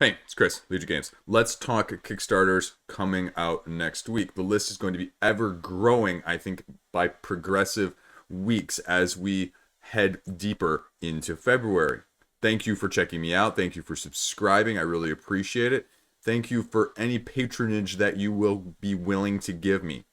Hey, it's Chris, Liege Games. Let's talk Kickstarters coming out next week. The list is going to be ever growing, I think, by progressive weeks as we head deeper into February. Thank you for checking me out. Thank you for subscribing. I really appreciate it. Thank you for any patronage that you will be willing to give me.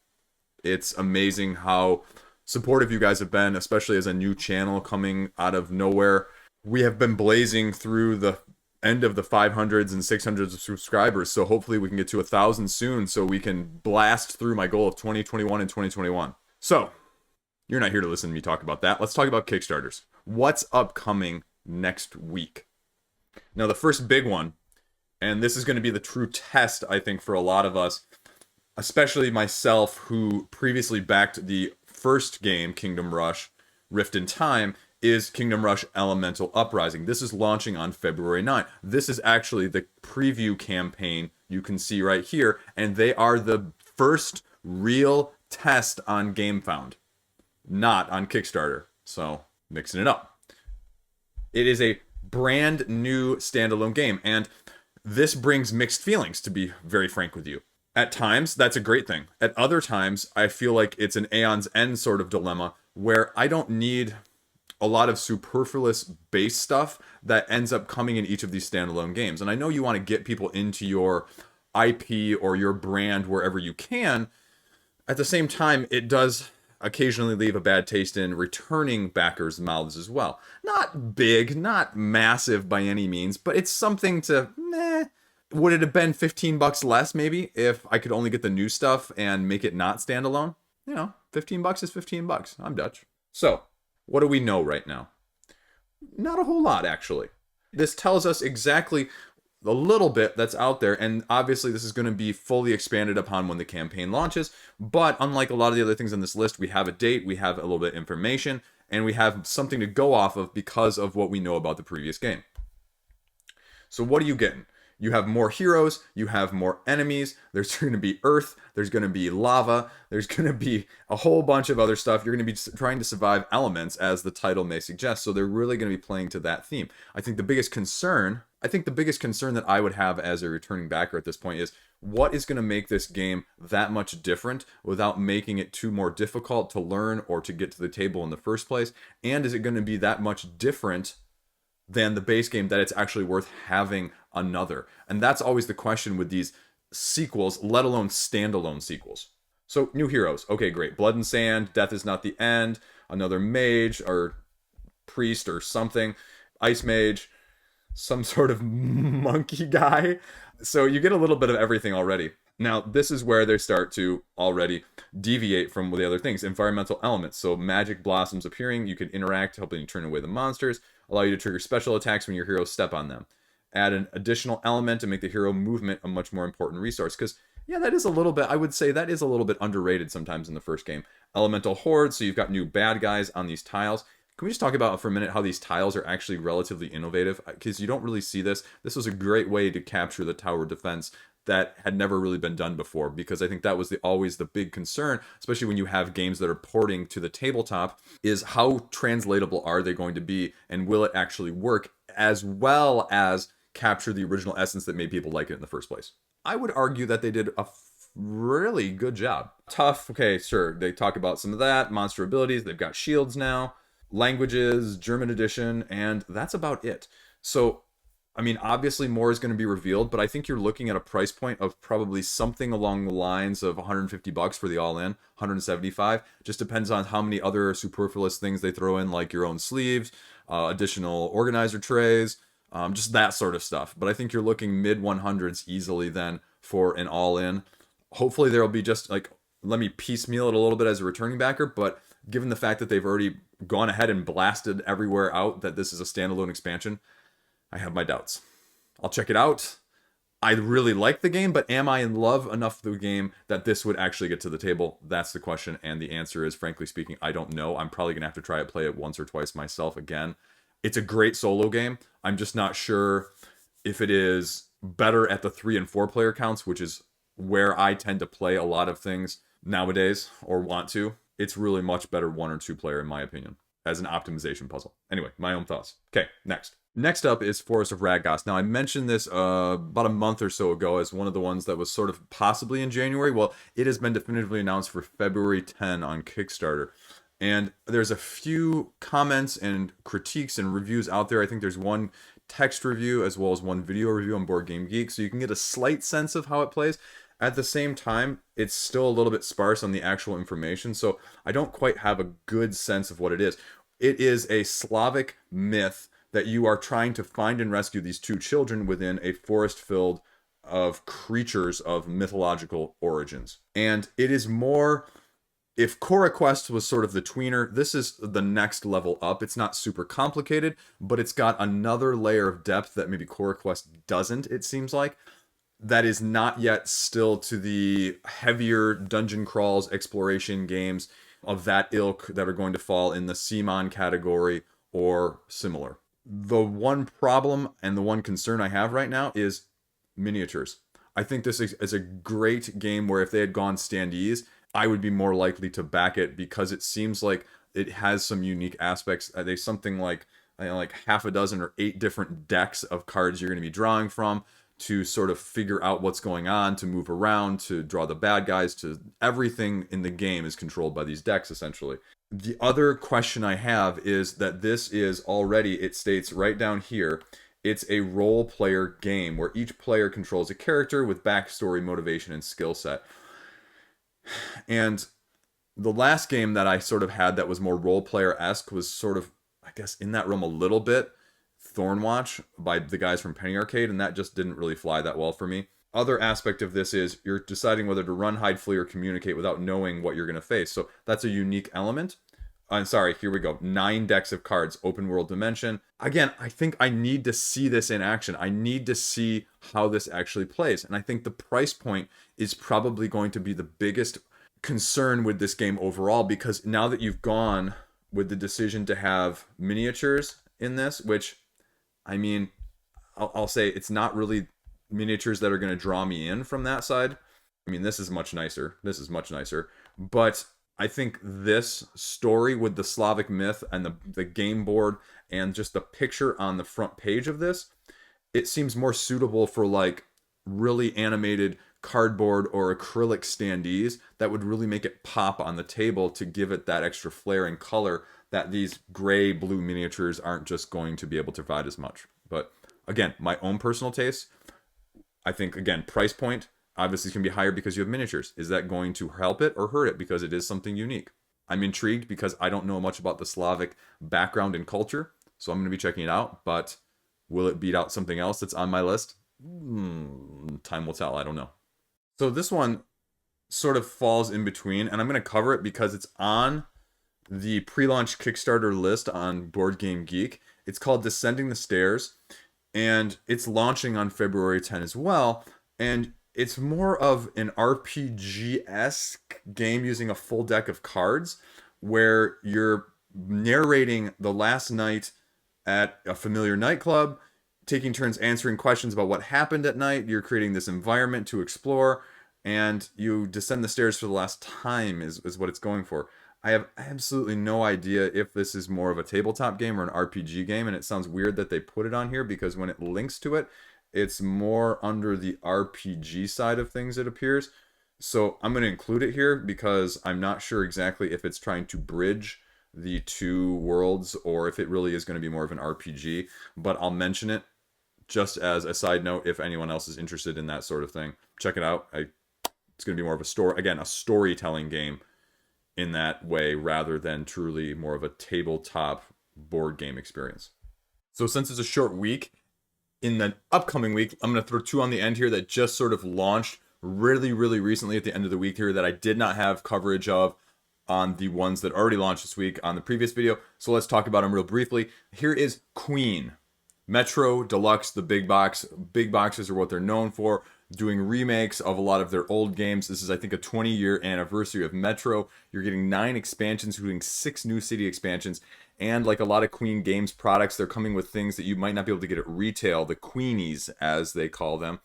It's amazing how supportive you guys have been, especially as a new channel coming out of nowhere. We have been blazing through the end of the 500s and 600s of subscribers, so hopefully we can get to 1,000 soon so we can blast through my goal of 2021 and 2021. So, you're not here to listen to me talk about that. Let's talk about Kickstarters. What's upcoming next week? Now, the first big one, and this is going to be the true test, I think, for a lot of us, especially myself, who previously backed the first game, Kingdom Rush Rift in Time, is Kingdom Rush Elemental Uprising. This is launching on February 9th. This is actually the preview campaign you can see right here, and they are the first real test on GameFound, not on Kickstarter. So, mixing it up. It is a brand new standalone game, and this brings mixed feelings, to be very frank with you. At times, that's a great thing. At other times, I feel like it's an Aeon's End sort of dilemma, where I don't need a lot of superfluous base stuff that ends up coming in each of these standalone games. And I know you want to get people into your IP or your brand wherever you can. At the same time, it does occasionally leave a bad taste in returning backers' mouths as well. Not big, not massive by any means, but it's something to, Would it have been $15 less maybe if I could only get the new stuff and make it not standalone? You know, $15 is $15. I'm Dutch. So, what do we know right now? Not a whole lot, actually. This tells us exactly a little bit that's out there, and obviously this is going to be fully expanded upon when the campaign launches, but unlike a lot of the other things on this list, we have a date, we have a little bit of information, and we have something to go off of because of what we know about the previous game. So what are you getting? You have more heroes, you have more enemies, there's going to be earth, there's going to be lava, there's going to be a whole bunch of other stuff. You're going to be trying to survive elements, as the title may suggest, so they're really going to be playing to that theme. I think the biggest concern that I would have as a returning backer at this point is, what is going to make this game that much different without making it too more difficult to learn or to get to the table in the first place? And is it going to be that much different than the base game that it's actually worth having another? And that's always the question with these sequels, let alone standalone sequels. So, new heroes. Okay, great. Blood and Sand, Death is Not the End, another mage or priest or something, ice mage, some sort of monkey guy. So you get a little bit of everything already. Now, this is where they start to already deviate from the other things. Environmental elements. So magic blossoms appearing, you can interact, helping you turn away the monsters, allow you to trigger special attacks when your heroes step on them. Add an additional element to make the hero movement a much more important resource. Because, yeah, that is a little bit, I would say that is a little bit underrated sometimes in the first game. Elemental hordes, so you've got new bad guys on these tiles. Can we just talk about for a minute how these tiles are actually relatively innovative? Because you don't really see this. This was a great way to capture the tower defense that had never really been done before, because I think that was always the big concern, especially when you have games that are porting to the tabletop, is how translatable are they going to be, and will it actually work, as well as capture the original essence that made people like it in the first place. I would argue that they did a really good job. Tough, okay, sure, they talk about some of that, monster abilities, they've got shields now, languages, German edition, and that's about it. So, I mean, obviously more is going to be revealed, but I think you're looking at a price point of probably something along the lines of $150 for the all-in, $175. Just depends on how many other superfluous things they throw in, like your own sleeves, additional organizer trays, just that sort of stuff. But I think you're looking mid-100s easily then for an all-in. Hopefully there'll be just, like, let me piecemeal it a little bit as a returning backer, but given the fact that they've already gone ahead and blasted everywhere out that this is a standalone expansion, I have my doubts. I'll check it out. I really like the game, but am I in love enough with the game that this would actually get to the table? That's the question, and the answer is, frankly speaking, I don't know. I'm probably going to have to try it, play it once or twice myself again. It's a great solo game. I'm just not sure if it is better at the 3 and 4 player counts, which is where I tend to play a lot of things nowadays, or want to. It's really much better 1 or 2 player, in my opinion, as an optimization puzzle. Anyway, my own thoughts. Okay, next. Next up is Forest of Radgost. Now, I mentioned this about a month or so ago as one of the ones that was sort of possibly in January. Well, it has been definitively announced for February 10 on Kickstarter. And there's a few comments and critiques and reviews out there. I think there's one text review as well as one video review on Board Game Geek, so you can get a slight sense of how it plays. At the same time, it's still a little bit sparse on the actual information, so I don't quite have a good sense of what it is. It is a Slavic myth that you are trying to find and rescue these two children within a forest filled of creatures of mythological origins. And it is more, if Cora Quest was sort of the tweener, this is the next level up. It's not super complicated, but it's got another layer of depth that maybe Cora Quest doesn't, it seems like. That is not yet still to the heavier dungeon crawls, exploration games of that ilk that are going to fall in the Simon category or similar. The one problem and the one concern I have right now is miniatures. I think this is a great game where if they had gone standees, I would be more likely to back it because it seems like it has some unique aspects. There's something like, like half a dozen or 8 different decks of cards you're going to be drawing from to sort of figure out what's going on, to move around, to draw the bad guys, to everything in the game is controlled by these decks essentially. The other question I have is that this is already, it states right down here, it's a role player game where each player controls a character with backstory, motivation, and skill set. And the last game that I sort of had that was more role player-esque was sort of, I guess, in that realm a little bit, Thornwatch by the guys from Penny Arcade, and that just didn't really fly that well for me. Other aspect of this is you're deciding whether to run, hide, flee, or communicate without knowing what you're going to face. So that's a unique element. I'm sorry, here we go. 9 decks of cards, open world dimension. Again, I think I need to see this in action. I need to see how this actually plays. And I think the price point is probably going to be the biggest concern with this game overall, because now that you've gone with the decision to have miniatures in this, which, I mean, I'll say it's not really miniatures that are going to draw me in from that side. I mean, this is much nicer. This is much nicer. But I think this story with the Slavic myth and the game board and just the picture on the front page of this, it seems more suitable for like really animated cardboard or acrylic standees that would really make it pop on the table to give it that extra flair and color that these gray blue miniatures aren't just going to be able to provide as much. But again, my own personal taste, I think, again, price point obviously can be higher because you have miniatures. Is that going to help it or hurt it because it is something unique? I'm intrigued because I don't know much about the Slavic background and culture, so I'm going to be checking it out. But will it beat out something else that's on my list? Time will tell. I don't know. So this one sort of falls in between, and I'm going to cover it because it's on the pre-launch Kickstarter list on Board Game Geek. It's called Descending the Stairs, and it's launching on February 10 as well. And it's more of an RPG-esque game using a full deck of cards where you're narrating the last night at a familiar nightclub, taking turns answering questions about what happened at night. You're creating this environment to explore, and you descend the stairs for the last time is what it's going for. I have absolutely no idea if this is more of a tabletop game or an RPG game, and it sounds weird that they put it on here because when it links to it, it's more under the RPG side of things, it appears. So I'm going to include it here because I'm not sure exactly if it's trying to bridge the two worlds or if it really is going to be more of an RPG, but I'll mention it just as a side note if anyone else is interested in that sort of thing. Check it out. It's going to be more of a story, again, a storytelling game in that way rather than truly more of a tabletop board game experience. So since it's a short week, in the upcoming week, I'm going to throw 2 on the end here that just sort of launched really, really recently at the end of the week here that I did not have coverage of on the ones that already launched this week on the previous video. So let's talk about them real briefly. Here is Queen. Metro, Deluxe, the big box. Big boxes are what they're known for, doing remakes of a lot of their old games. This is, I think, a 20-year anniversary of Metro. You're getting 9 expansions, including 6 new city expansions. And like a lot of Queen Games products, they're coming with things that you might not be able to get at retail, the Queenies, as they call them.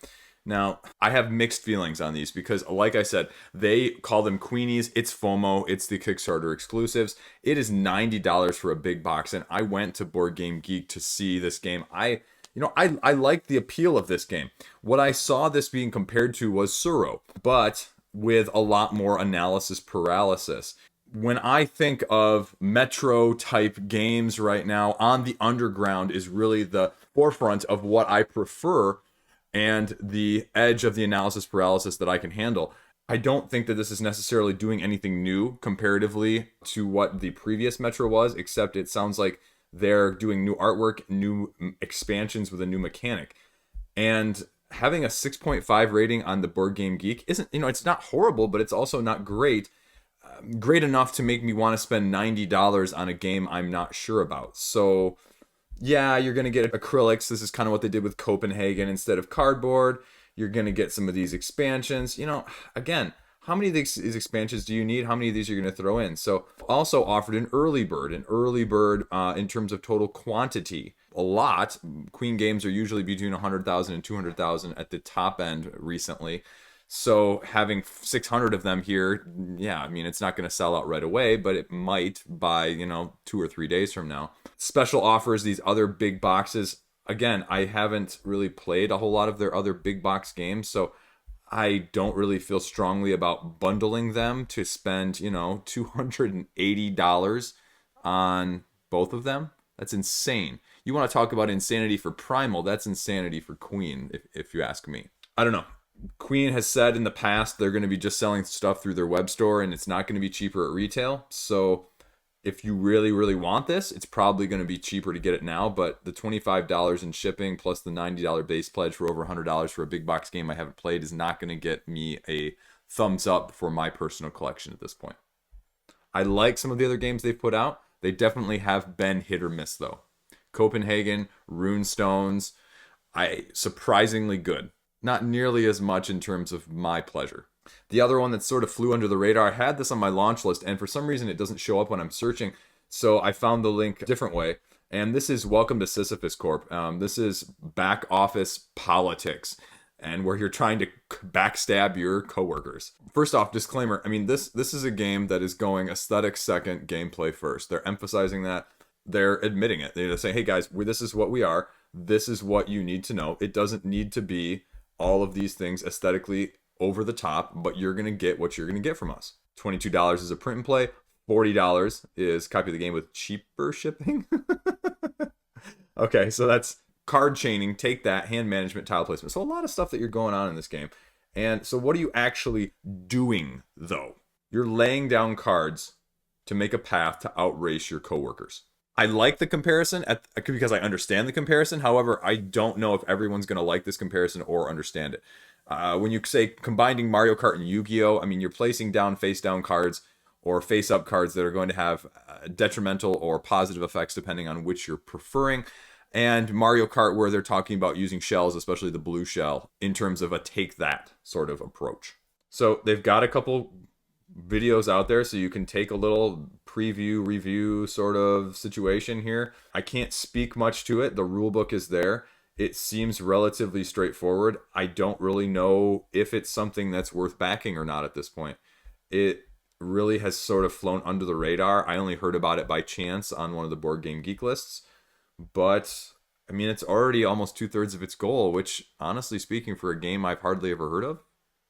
Now, I have mixed feelings on these because, like I said, they call them Queenies. It's FOMO. It's the Kickstarter exclusives. It is $90 for a big box, and I went to Board Game Geek to see this game. I like the appeal of this game. What I saw this being compared to was Suro, but with a lot more analysis paralysis. When I think of Metro type games right now, On the Underground is really the forefront of what I prefer and the edge of the analysis paralysis that I can handle. I don't think that this is necessarily doing anything new comparatively to what the previous Metro was, except it sounds like they're doing new artwork, new expansions with a new mechanic. And having a 6.5 rating on the Board Game Geek isn't, it's not horrible, but it's also not great. Great enough to make me want to spend $90 on a game I'm not sure about. So yeah, you're going to get acrylics. This is kind of what they did with Copenhagen instead of cardboard. You're going to get some of these expansions. Again, how many of these expansions do you need? How many of these are you going to throw in? So also offered an early bird in terms of total quantity. A lot. Queen games are usually between 100,000 and 200,000 at the top end recently. So having 600 of them here, yeah, it's not going to sell out right away, but it might by, 2 or 3 days from now. Special offers, these other big boxes. Again, I haven't really played a whole lot of their other big box games, so I don't really feel strongly about bundling them to spend, $280 on both of them. That's insane. You want to talk about insanity for Primal, that's insanity for Queen, if you ask me. I don't know. Queen has said in the past they're going to be just selling stuff through their web store and it's not going to be cheaper at retail. So if you really, really want this, it's probably going to be cheaper to get it now. But the $25 in shipping plus the $90 base pledge for over $100 for a big box game I haven't played is not going to get me a thumbs up for my personal collection at this point. I like some of the other games they've put out. They definitely have been hit or miss though. Copenhagen, Runestones, surprisingly good. Not nearly as much in terms of my pleasure. The other one that sort of flew under the radar, I had this on my launch list, and for some reason it doesn't show up when I'm searching, so I found the link a different way. And this is Welcome to Sysifus Corp. This is back office politics, and where you're trying to backstab your coworkers. First off, disclaimer, this is a game that is going aesthetic second, gameplay first. They're emphasizing that. They're admitting it. They're saying, hey guys, this is what we are. This is what you need to know. It doesn't need to be all of these things aesthetically over the top, but you're going to get what you're going to get from us. $22 is a print and play. $40 is copy of the game with cheaper shipping. Okay, so that's card chaining, take that, hand management, tile placement. So a lot of stuff that you're going on in this game. And so what are you actually doing, though? You're laying down cards to make a path to outrace your coworkers. I like the comparison because I understand the comparison. However, I don't know if everyone's going to like this comparison or understand it. When you say combining Mario Kart and Yu-Gi-Oh, you're placing down face-down cards or face-up cards that are going to have detrimental or positive effects depending on which you're preferring. And Mario Kart, where they're talking about using shells, especially the blue shell, in terms of a take-that sort of approach. So they've got a couple videos out there so you can take a little preview review sort of situation here. I can't speak much to it. The rule book is there. It seems relatively straightforward. I don't really know if it's something that's worth backing or not at this point. It really has sort of flown under the radar. I only heard about it by chance on one of the Board Game Geek lists, but it's already almost 2/3 of its goal, which honestly speaking for a game I've hardly ever heard of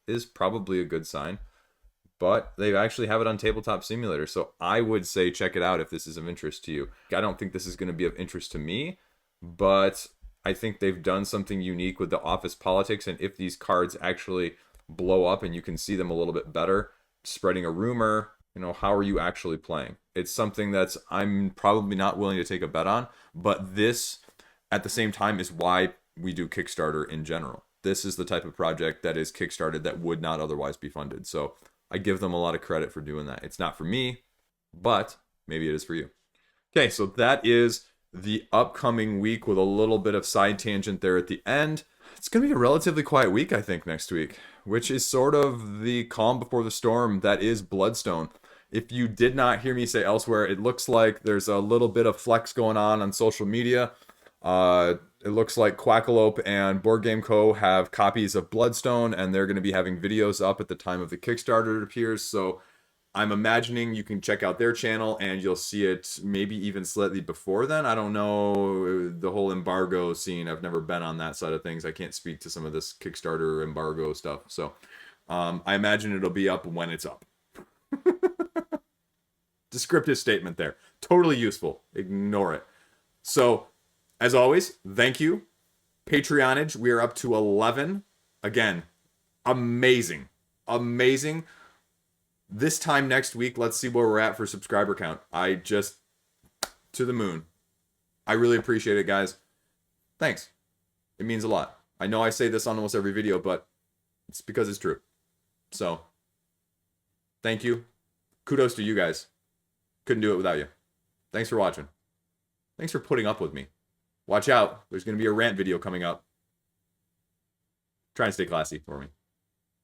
is probably a good sign. But they actually have it on Tabletop Simulator, so I would say check it out if this is of interest to you. I don't think this is going to be of interest to me, but I think they've done something unique with the office politics, and if these cards actually blow up and you can see them a little bit better, spreading a rumor, how are you actually playing? It's something that's I'm probably not willing to take a bet on, but this, at the same time, is why we do Kickstarter in general. This is the type of project that is Kickstarted that would not otherwise be funded, so I give them a lot of credit for doing that. It's not for me, but maybe it is for you. Okay, so that is the upcoming week with a little bit of side tangent there at the end. It's going to be a relatively quiet week, I think, next week, which is sort of the calm before the storm that is Bloodstone. If you did not hear me say elsewhere, it looks like there's a little bit of flex going on social media. it looks like Quackalope and Board Game Co. have copies of Bloodstone, and they're going to be having videos up at the time of the Kickstarter, it appears. So I'm imagining you can check out their channel, and you'll see it maybe even slightly before then. I don't know the whole embargo scene. I've never been on that side of things. I can't speak to some of this Kickstarter embargo stuff. So I imagine it'll be up when it's up. Descriptive statement there. Totally useful. Ignore it. So, as always, thank you. Patreonage, we are up to 11. Again, amazing. Amazing. This time next week, let's see where we're at for subscriber count. To the moon. I really appreciate it, guys. Thanks. It means a lot. I know I say this on almost every video, but it's because it's true. So, thank you. Kudos to you guys. Couldn't do it without you. Thanks for watching. Thanks for putting up with me. Watch out. There's going to be a rant video coming up. Try and stay classy for me.